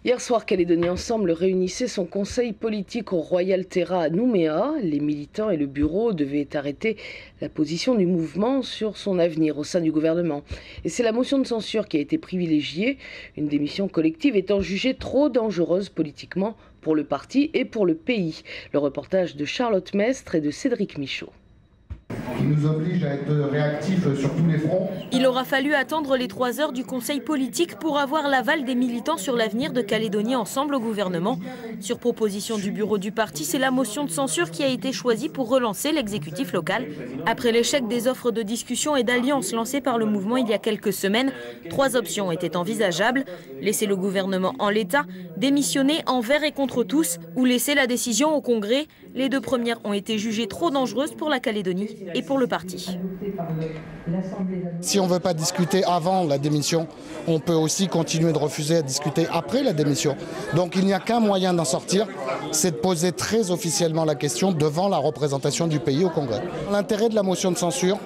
Hier soir, Calédonie Ensemble réunissait son conseil politique au Royal Terra à Nouméa. Les militants et le bureau devaient arrêter la position du mouvement sur son avenir au sein du gouvernement. Et c'est la motion de censure qui a été privilégiée, une démission collective étant jugée trop dangereuse politiquement pour le parti et pour le pays. Le reportage de Charlotte Mestre et de Cédric Michaud. Qui nous oblige à être réactifs sur tous les fronts. Il aura fallu attendre les 3 heures du conseil politique pour avoir l'aval des militants sur l'avenir de Calédonie Ensemble au gouvernement. Sur proposition du bureau du parti, c'est la motion de censure qui a été choisie pour relancer l'exécutif local. Après l'échec des offres de discussion et d'alliance lancées par le mouvement il y a quelques semaines, 3 options étaient envisageables. Laisser le gouvernement en l'état, démissionner envers et contre tous, ou laisser la décision au Congrès. Les 2 premières ont été jugées trop dangereuses pour la Calédonie et pour le parti. Si on ne veut pas discuter avant la démission, on peut aussi continuer de refuser à discuter après la démission. Donc il n'y a qu'un moyen d'en sortir, c'est de poser très officiellement la question devant la représentation du pays au Congrès. L'intérêt de la motion de censure,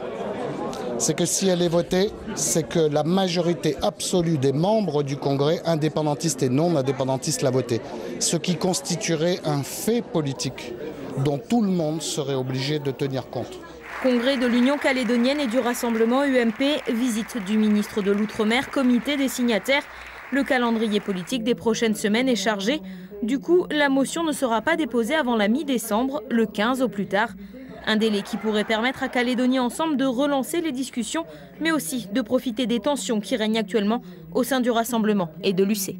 c'est que si elle est votée, c'est que la majorité absolue des membres du Congrès, indépendantistes et non indépendantistes, l'a votée. Ce qui constituerait un fait politique dont tout le monde serait obligé de tenir compte. Congrès de l'Union calédonienne et du Rassemblement UMP, visite du ministre de l'Outre-mer, comité des signataires. Le calendrier politique des prochaines semaines est chargé. Du coup, la motion ne sera pas déposée avant la mi-décembre, le 15 au plus tard. Un délai qui pourrait permettre à Calédonie Ensemble de relancer les discussions, mais aussi de profiter des tensions qui règnent actuellement au sein du Rassemblement et de l'UC.